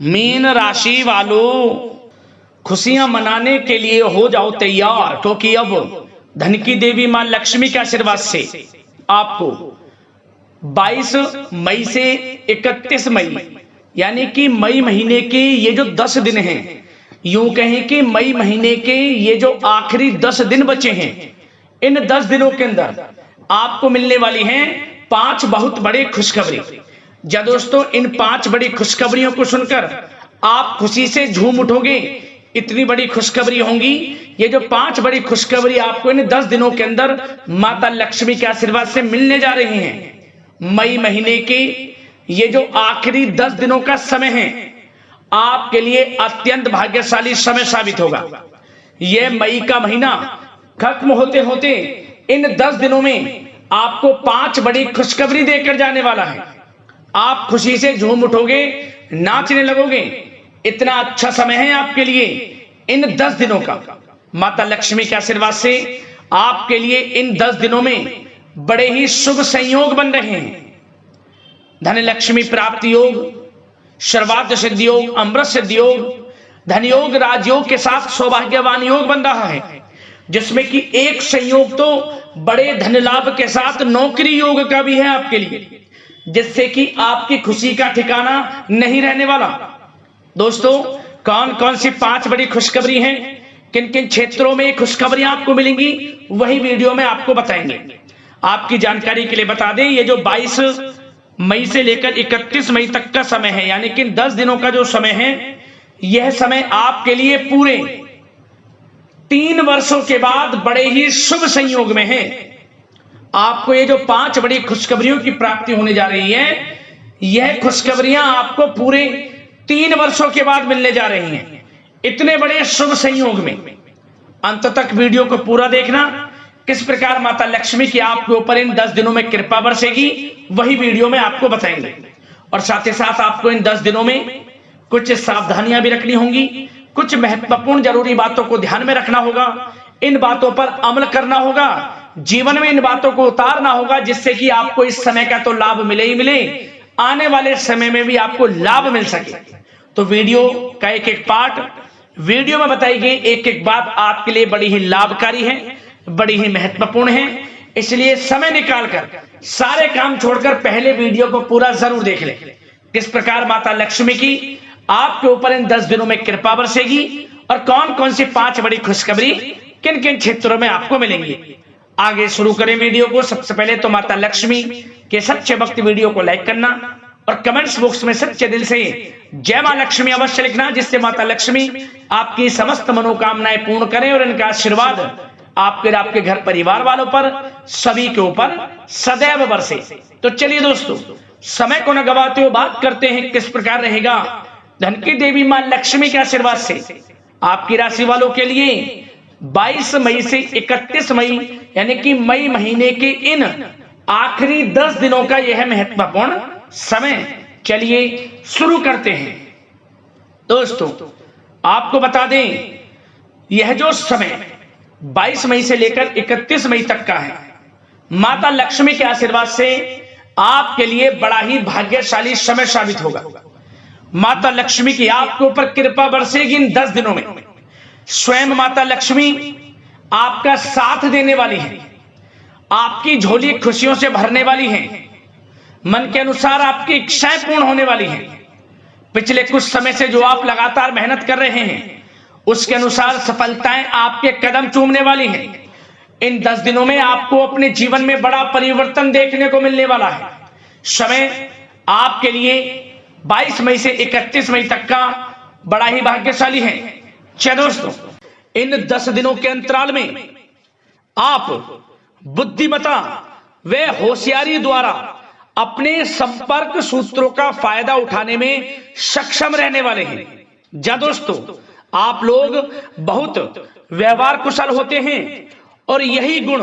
Mean राशि वालों, खुशियां मनाने के लिए हो जाओ तैयार, क्योंकि अब धन की देवी मां लक्ष्मी के आशीर्वाद से आपको 22 मई से 31 मई यानी कि मई महीने के ये जो 10 दिन हैं, यूं कहें कि मई महीने के ये जो आखिरी 10 दिन बचे हैं, इन 10 दिनों के अंदर आपको मिलने वाली हैं 5 बहुत बड़ी खुशखबरी। जा दोस्तों, इन 5 बड़ी खुशखबरियों को सुनकर आप खुशी से झूम उठोगे। इतनी बड़ी खुशखबरी होंगी। ये जो 5 बड़ी खुशखबरी आपको इन 10 दिनों के अंदर माता लक्ष्मी के आशीर्वाद से मिलने जा रही हैं। मई महीने के ये जो आखिरी 10 दिनों का समय है, आपके लिए अत्यंत भाग्यशाली समय साबित होगा। यह मई का महीना खत्म होते होते इन 10 दिनों में आपको 5 बड़ी खुशखबरी देकर जाने वाला है। आप खुशी से झूम उठोगे, नाचने लगोगे। इतना अच्छा समय है आपके लिए इन 10 दिनों का। माता लक्ष्मी के आशीर्वाद से आपके लिए इन 10 दिनों में बड़े ही शुभ संयोग बन रहे हैं। धन लक्ष्मी प्राप्ति योग, सर्वार्थ सिद्धि योग, अमृत सिद्धि योग, धन योग, राजयोग के साथ सौभाग्यवान योग बन रहा है, जिसमें कि एक संयोग तो बड़े धन लाभ के साथ नौकरी योग का भी है आपके लिए, जिससे कि आपकी खुशी का ठिकाना नहीं रहने वाला। दोस्तों, कौन कौन सी 5 बड़ी खुशखबरी हैं, किन किन क्षेत्रों में खुशखबरियां आपको मिलेंगी, वही वीडियो में आपको बताएंगे। आपकी जानकारी के लिए बता दें, ये जो 22 मई से लेकर 31 मई तक का समय है, यानी कि 10 दिनों का जो समय है, यह समय आपके लिए पूरे 3 वर्षों के बाद बड़े ही शुभ संयोग में है। आपको ये जो 5 बड़ी खुशखबरियों की प्राप्ति होने जा रही है, यह खुशखबरियां आपको पूरे 3 वर्षों के बाद मिलने जा रही हैं। इतने बड़े शुभ संयोग में अंत तक वीडियो को पूरा देखना। किस प्रकार माता लक्ष्मी की आपके ऊपर इन 10 दिनों में कृपा बरसेगी, वही वीडियो में आपको बताएंगे। और साथ ही साथ आपको इन 10 दिनों में कुछ सावधानियां भी रखनी होंगी, कुछ महत्वपूर्ण जरूरी बातों को ध्यान में रखना होगा, इन बातों पर अमल करना होगा, जीवन में इन बातों को उतारना होगा, जिससे कि आपको इस समय का तो लाभ मिले ही मिले, आने वाले समय में भी आपको लाभ मिल सके। तो वीडियो का एक एक पार्ट, वीडियो में बताई गई एक एक बात आपके लिए बड़ी ही लाभकारी है, बड़ी ही महत्वपूर्ण है। इसलिए समय निकालकर सारे काम छोड़कर पहले वीडियो को पूरा जरूर देख लें। किस प्रकार माता लक्ष्मी की आपके ऊपर इन 10 दिनों में कृपा बरसेगी और कौन कौन सी 5 बड़ी खुशखबरी किन किन क्षेत्रों में आपको मिलेंगी। आगे शुरू करें वीडियो को। सबसे पहले तो माता लक्ष्मी के सच्चे भक्त वीडियो को लाइक करना और कमेंट्स बॉक्स में सच्चे दिल से जय मां लक्ष्मी अवश्य लिखना, जिससे माता लक्ष्मी आपकी समस्त मनोकामनाएं पूर्ण करें और इनका आशीर्वाद आपके घर परिवार वालों पर सभी के ऊपर सदैव बरसे। तो चलिए दोस्तों, समय को न गवाते हुए बात करते हैं किस प्रकार रहेगा धन की देवी मां लक्ष्मी के आशीर्वाद से आपकी राशि वालों के लिए 22 मई से 31 मई यानी कि मई महीने के इन आखिरी 10 दिनों का यह महत्वपूर्ण समय। चलिए शुरू करते हैं। दोस्तों, आपको बता दें, यह जो समय 22 मई से लेकर 31 मई तक का है, माता लक्ष्मी के आशीर्वाद से आपके लिए बड़ा ही भाग्यशाली समय साबित होगा। माता लक्ष्मी की आपके ऊपर कृपा बरसेगी इन 10 दिनों में। स्वयं माता लक्ष्मी आपका साथ देने वाली है, आपकी झोली खुशियों से भरने वाली है, मन के अनुसार आपकी इच्छाएं पूर्ण होने वाली हैं। पिछले कुछ समय से जो आप लगातार मेहनत कर रहे हैं, उसके अनुसार सफलताएं आपके कदम चूमने वाली हैं। इन 10 दिनों में आपको अपने जीवन में बड़ा परिवर्तन देखने को मिलने वाला है। समय आपके लिए 22 मई से 31 मई तक का बड़ा ही भाग्यशाली है। चलिए दोस्तों, इन 10 दिनों के अंतराल में आप बुद्धिमता व होशियारी द्वारा अपने संपर्क सूत्रों का फायदा उठाने में सक्षम रहने वाले हैं। जा दोस्तों, आप लोग बहुत व्यवहार कुशल होते हैं और यही गुण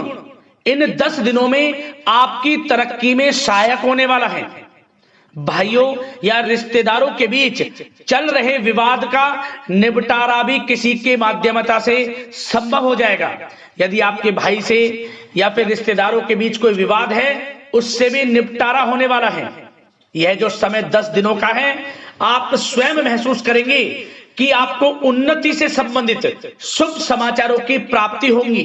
इन 10 दिनों में आपकी तरक्की में सहायक होने वाला है। भाइयों या रिश्तेदारों के बीच चल रहे विवाद का निपटारा भी किसी के माध्यमता से संभव हो जाएगा। यदि आपके भाई से या फिर रिश्तेदारों के बीच कोई विवाद है, उससे भी निपटारा होने वाला है। यह जो समय 10 दिनों का है, आप स्वयं महसूस करेंगे कि आपको उन्नति से संबंधित शुभ समाचारों की प्राप्ति होगी।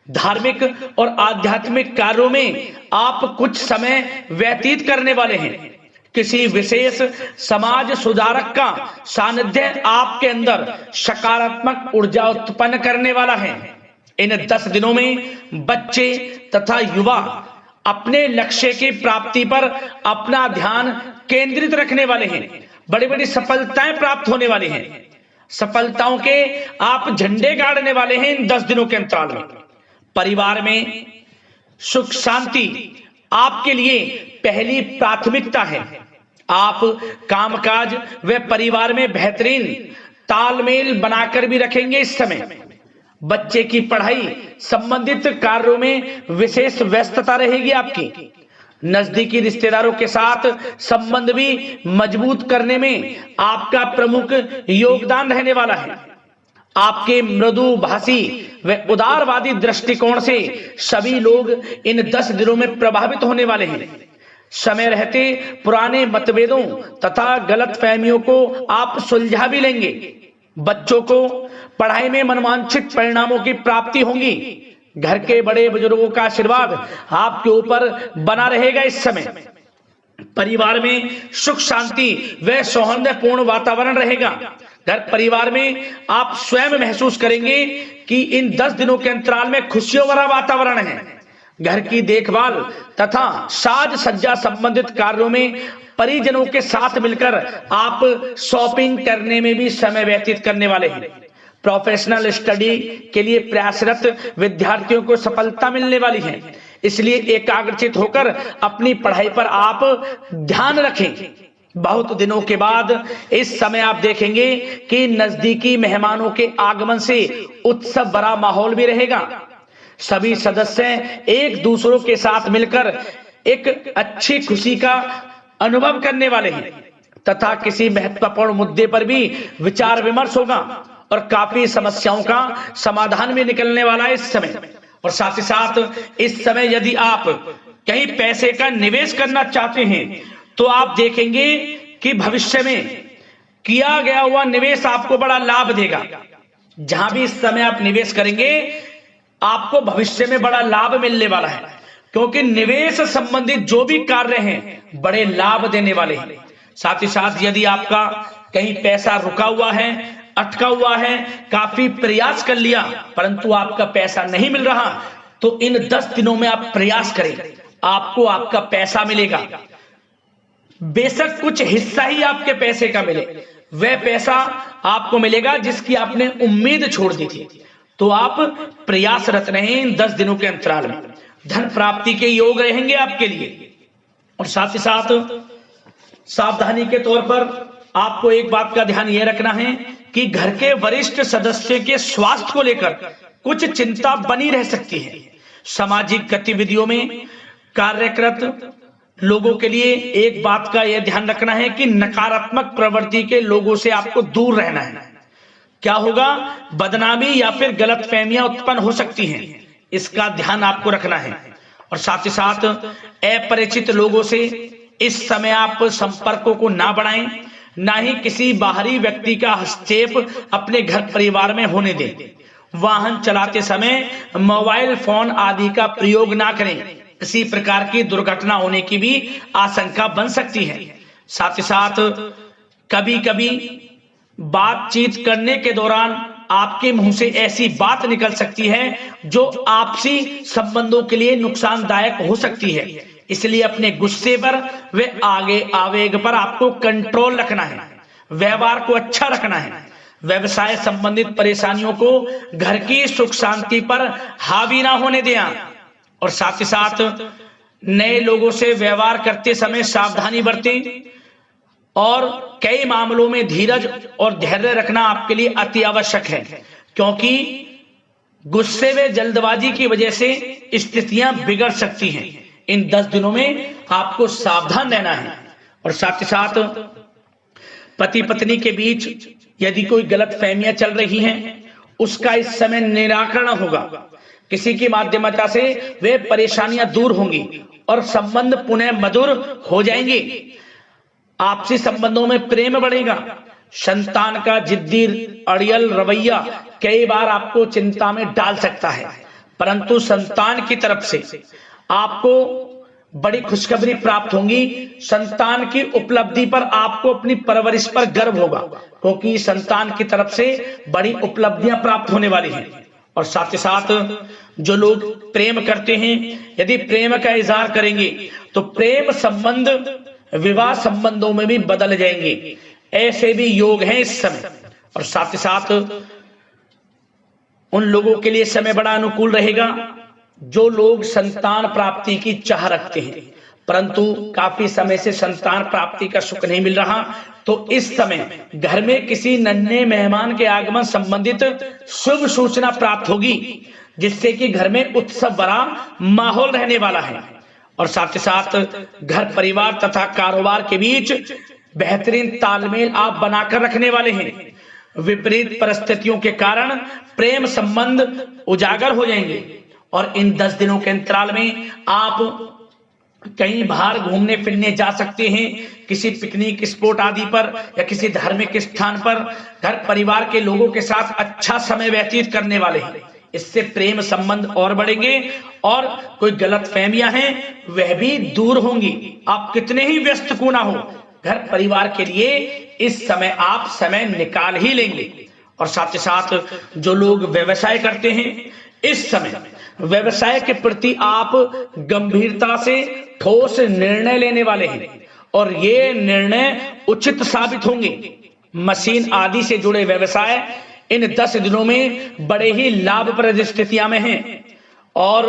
धार्मिक और आध्यात्मिक कार्यों में आप कुछ समय व्यतीत करने वाले हैं। किसी विशेष समाज सुधारक का सानिध्य आपके अंदर सकारात्मक ऊर्जा उत्पन्न करने वाला है। इन 10 दिनों में बच्चे तथा युवा अपने लक्ष्य की प्राप्ति पर अपना ध्यान केंद्रित रखने वाले हैं। बड़ी बड़ी सफलताएं प्राप्त होने वाली हैं। सफलताओं के आप झंडे गाड़ने वाले हैं इन 10 दिनों के अंतराल में। परिवार में सुख शांति आपके लिए पहली प्राथमिकता है। आप कामकाज व परिवार में बेहतरीन तालमेल बनाकर भी रखेंगे। इस समय बच्चे की पढ़ाई संबंधित कार्यों में विशेष व्यस्तता रहेगी आपकी। नजदीकी रिश्तेदारों के साथ संबंध भी मजबूत करने में आपका प्रमुख योगदान रहने वाला है। आपके मृदुभाषी व उदारवादी दृष्टिकोण से सभी लोग इन 10 दिनों में प्रभावित होने वाले हैं। समय रहते पुराने मतभेदों तथा गलतफहमियों को आप सुलझा भी लेंगे। बच्चों को पढ़ाई में मनवांछित परिणामों की प्राप्ति होगी। घर के बड़े बुजुर्गों का आशीर्वाद आपके ऊपर बना रहेगा। इस समय परिवार में सुख शांति व सौहार्दपूर्ण वातावरण रहेगा। घर परिवार में आप स्वयं महसूस करेंगे कि इन 10 दिनों के अंतराल में खुशियों भरा वातावरण है। घर की देखभाल तथा साज सज्जा संबंधित कार्यों में परिजनों के साथ मिलकर आप शॉपिंग करने में भी समय व्यतीत करने वाले हैं। प्रोफेशनल स्टडी के लिए प्रयासरत विद्यार्थियों को सफलता मिलने वाली है। इसलिए एकाग्रचित होकर अपनी पढ़ाई पर आप ध्यान रखें। बहुत दिनों के बाद इस समय आप देखेंगे कि नजदीकी मेहमानों के आगमन से उत्सव भरा माहौल भी रहेगा। सभी सदस्य एक दूसरों के साथ मिलकर एक अच्छी खुशी का अनुभव करने वाले हैं तथा किसी महत्वपूर्ण मुद्दे पर भी विचार विमर्श होगा और काफी समस्याओं का समाधान भी निकलने वाला है इस समय। और साथ ही साथ इस समय यदि आप कहीं पैसे का निवेश करना चाहते हैं तो आप देखेंगे कि भविष्य में किया गया हुआ निवेश आपको बड़ा लाभ देगा। जहां भी इस समय आप निवेश करेंगे आपको भविष्य में बड़ा लाभ मिलने वाला है, क्योंकि निवेश संबंधित जो भी कार्य हैं बड़े लाभ देने वाले हैं। साथ ही साथ यदि आपका कहीं पैसा रुका हुआ है, अटका हुआ है, काफी प्रयास कर लिया परंतु आपका पैसा नहीं मिल रहा, तो इन 10 दिनों में आप प्रयास करें, आपको आपका पैसा मिलेगा। बेशक कुछ हिस्सा ही आपके पैसे का मिले, वह पैसा आपको मिलेगा जिसकी आपने उम्मीद छोड़ दी थी। तो आप प्रयासरत रहें इन 10 दिनों के अंतराल में। धन प्राप्ति के योग रहेंगे आपके लिए। और साथ ही साथ सावधानी के तौर पर आपको एक बात का ध्यान यह रखना है कि घर के वरिष्ठ सदस्य के स्वास्थ्य को लेकर कुछ चिंता बनी रह सकती है। सामाजिक गतिविधियों में कार्यरत लोगों के लिए एक बात का यह ध्यान रखना है कि नकारात्मक प्रवृत्ति के लोगों से आपको दूर रहना है। क्या होगा, बदनामी या फिर गलतफहमियां उत्पन्न हो सकती हैं, इसका ध्यान आपको रखना है। और साथ ही साथ अपरिचित लोगों से इस समय आप संपर्कों को ना बढ़ाएं, ना ही किसी बाहरी व्यक्ति का हस्तक्षेप अपने घर परिवार में होने दें। वाहन चलाते समय मोबाइल फोन आदि का प्रयोग ना करें, किसी प्रकार की दुर्घटना होने की भी आशंका बन सकती है। साथ ही साथ कभी कभी बातचीत करने के दौरान आपके मुंह से ऐसी बात निकल सकती है जो आपसी संबंधों के लिए नुकसानदायक हो सकती है। इसलिए अपने गुस्से पर व आगे आवेग पर आपको कंट्रोल रखना है, व्यवहार को अच्छा रखना है। व्यवसाय संबंधित परेशानियों को घर की सुख शांति पर हावी ना होने दें। और साथ ही साथ नए लोगों से व्यवहार करते समय सावधानी बरतें और कई मामलों में धीरज और धैर्य रखना आपके लिए अति आवश्यक है, क्योंकि गुस्से व जल्दबाजी की वजह से स्थितियां बिगड़ सकती हैं। इन 10 दिनों में आपको सावधान रहना है। और साथ ही साथ पति पत्नी के बीच यदि कोई गलतफहमियां चल रही हैं उसका इस समय निराकरण होगा। किसी की माध्यमता से वे परेशानियां दूर होंगी और संबंध पुनः मधुर हो जाएंगे। आपसी संबंधों में प्रेम बढ़ेगा। संतान का जिद्दी अड़ियल रवैया कई बार आपको चिंता में डाल सकता है, परंतु संतान की तरफ से आपको बड़ी खुशखबरी प्राप्त होगी। संतान की उपलब्धि पर आपको अपनी परवरिश पर गर्व होगा, क्योंकि संतान की तरफ से बड़ी उपलब्धियां प्राप्त होने वाली हैं। और साथ ही साथ जो लोग प्रेम करते हैं, यदि प्रेम का इजहार करेंगे तो प्रेम संबंध विवाह संबंधों में भी बदल जाएंगे, ऐसे भी योग हैं इस समय। और साथ ही साथ उन लोगों के लिए समय बड़ा अनुकूल रहेगा जो लोग संतान प्राप्ति की चाह रखते हैं, परंतु काफी समय से संतान प्राप्ति का सुख नहीं मिल रहा, तो इस समय घर में किसी नन्हे मेहमान के आगमन संबंधित शुभ सूचना प्राप्त होगी, जिससे कि घर में उत्सव भरा माहौल रहने वाला है। और साथ ही साथ घर परिवार तथा कारोबार के बीच बेहतरीन तालमेल आप बनाकर रखने वाले हैं। विपरीत परिस्थितियों के कारण प्रेम संबंध उजागर हो जाएंगे और इन 10 दिनों के अंतराल में आप कहीं बाहर घूमने फिरने जा सकते हैं, किसी पिकनिक स्पॉट आदि पर या किसी धार्मिक स्थान पर घर परिवार के लोगों के साथ अच्छा समय व्यतीत करने वाले हैं। इससे प्रेम संबंध और बढ़ेंगे और कोई गलतफहमियां हैं वह भी दूर होंगी। आप कितने ही व्यस्त क्यों ना हो, घर परिवार के लिए इस समय आप समय निकाल ही लेंगे। और साथ ही साथ जो लोग व्यवसाय करते हैं, इस समय व्यवसाय के प्रति आप गंभीरता से ठोस निर्णय लेने वाले हैं और ये निर्णय उचित साबित होंगे। मशीन आदि से जुड़े व्यवसाय इन 10 दिनों में बड़े ही लाभप्रद स्थितियां में हैं। और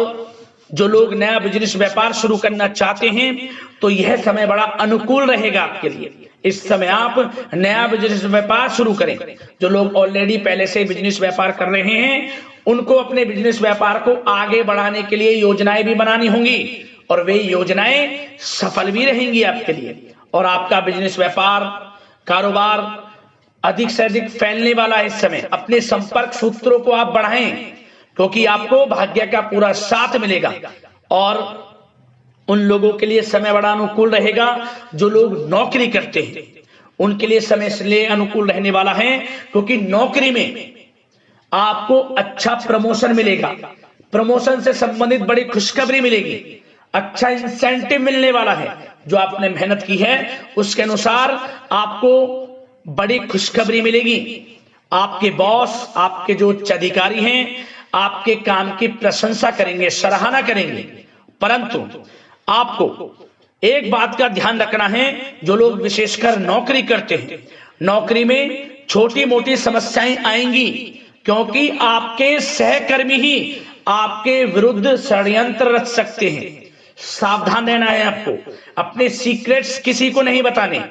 जो लोग नया बिजनेस व्यापार शुरू करना चाहते हैं तो यह समय बड़ा अनुकूल रहेगा आपके लिए। इस समय आप नया बिजनेस व्यापार शुरू करें। जो लोग ऑलरेडी पहले से बिजनेस व्यापार कर रहे हैं उनको अपने बिजनेस व्यापार को आगे बढ़ाने के लिए योजनाएं भी बनानी होंगी और वे योजनाएं सफल भी रहेंगी आपके लिए। और आपका बिजनेस व्यापार कारोबार अधिक से अधिक फैलने वाला है। इस समय अपने संपर्क सूत्रों को आप बढ़ाएं, क्योंकि आपको भाग्य का पूरा साथ मिलेगा। और उन लोगों के लिए समय बड़ा अनुकूल रहेगा जो लोग नौकरी करते हैं, उनके लिए समय इसलिए अनुकूल रहने वाला है क्योंकि नौकरी में आपको अच्छा प्रमोशन मिलेगा, प्रमोशन से संबंधित बड़ी खुशखबरी मिलेगी, अच्छा इंसेंटिव मिलने वाला है। जो आपने मेहनत की है उसके अनुसार आपको बड़ी खुशखबरी मिलेगी। आपके बॉस, आपके जो उच्च अधिकारी हैं, आपके काम की प्रशंसा करेंगे, सराहना करेंगे। परंतु आपको एक बात का ध्यान रखना है, जो लोग विशेषकर नौकरी करते हैं, नौकरी में छोटी मोटी समस्याएं आएंगी, क्योंकि आपके सहकर्मी ही आपके विरुद्ध षड्यंत्र रच सकते हैं। सावधान रहना है आपको, अपने सीक्रेट्स किसी को नहीं बताने।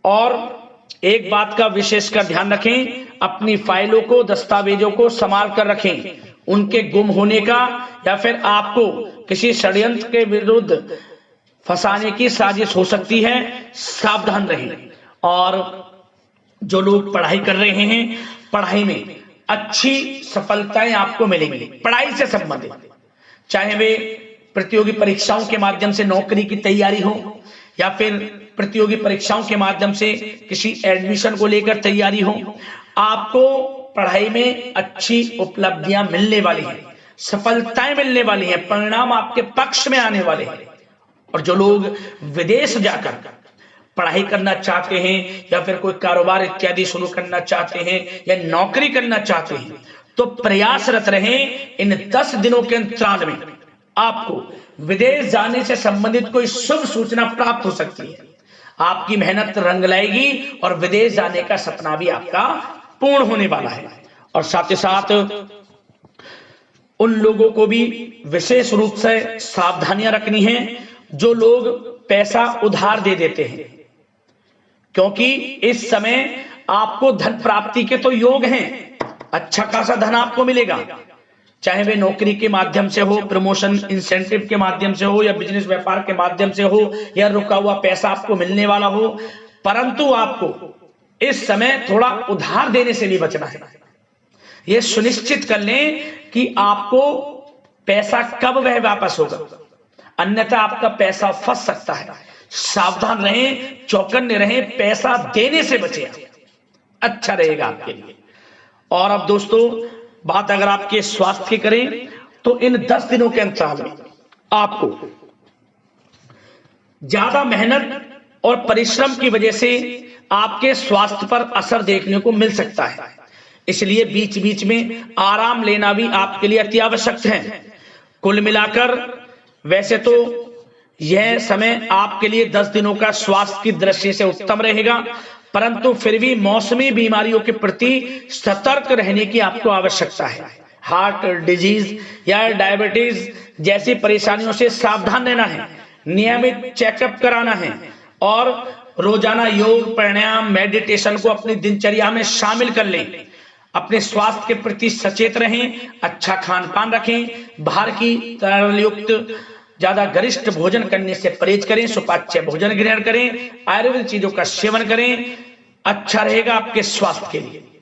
और एक बात का विशेषकर ध्यान रखें, अपनी फाइलों को, दस्तावेजों को संभाल कर रखें। उनके गुम होने का या फिर आपको किसी षड्यंत्र के विरुद्ध फंसाने की साजिश हो सकती है, सावधान रहें। और जो लोग पढ़ाई कर रहे हैं, पढ़ाई में अच्छी सफलताएं आपको मिलेंगी। पढ़ाई से संबंधित, चाहे वे प्रतियोगी परीक्षाओं के माध्यम से नौकरी की तैयारी हो या फिर प्रतियोगी परीक्षाओं के माध्यम से किसी एडमिशन को लेकर तैयारी हो, आपको पढ़ाई में अच्छी उपलब्धियां मिलने वाली हैं, सफलताएं मिलने वाली हैं, परिणाम आपके पक्ष में आने वाले हैं। और जो लोग विदेश जाकर पढ़ाई करना चाहते हैं या फिर कोई कारोबार इत्यादि शुरू करना चाहते हैं या नौकरी करना चाहते हैं, तो प्रयासरत रहें। इन 10 दिनों के अंतराल में आपको विदेश जाने से संबंधित कोई शुभ सूचना प्राप्त हो सकती है। आपकी मेहनत रंग लाएगी और विदेश जाने का सपना भी आपका पूर्ण होने वाला है। और साथ ही साथ उन लोगों को भी विशेष रूप से सावधानियां रखनी है जो लोग पैसा उधार दे देते हैं, क्योंकि इस समय आपको धन प्राप्ति के तो योग हैं, अच्छा खासा धन आपको मिलेगा, चाहे वे नौकरी के माध्यम से हो, प्रमोशन इंसेंटिव के माध्यम से हो, या बिजनेस व्यापार के माध्यम से हो, या रुका हुआ पैसा आपको मिलने वाला हो। परंतु आपको इस समय थोड़ा उधार देने से भी बचना है। यह सुनिश्चित कर लें कि आपको पैसा कब वह वापस होगा, अन्यथा आपका पैसा फंस सकता है। सावधान रहें, चौकन्ने रहें, पैसा देने से बचें, अच्छा रहेगा आपके लिए। और अब दोस्तों बात अगर आपके स्वास्थ्य की करें तो इन 10 दिनों के अंतराल में आपको ज्यादा मेहनत और परिश्रम की वजह से आपके स्वास्थ्य पर असर देखने को मिल सकता है, इसलिए बीच बीच में आराम लेना भी आपके लिए अति आवश्यक है। कुल मिलाकर वैसे तो यह समय आपके लिए 10 दिनों का स्वास्थ्य की दृष्टि से उत्तम रहेगा, परंतु फिर भी मौसमी बीमारियों के प्रति सतर्क रहने की आपको आवश्यकता है। हार्ट डिजीज या डायबिटीज जैसी परेशानियों से सावधान रहना है, नियमित चेकअप कराना है और रोजाना योग, प्राणायाम, मेडिटेशन को अपनी दिनचर्या में शामिल कर लें। अपने स्वास्थ्य के प्रति सचेत रहें, अच्छा खान पान रखें, बाहर की तरल युक्त ज्यादा गरिष्ठ भोजन करने से परहेज करें, सुपाच्य भोजन ग्रहण करें, आयुर्वेदिक चीजों का सेवन करें, अच्छा रहेगा आपके स्वास्थ्य के लिए।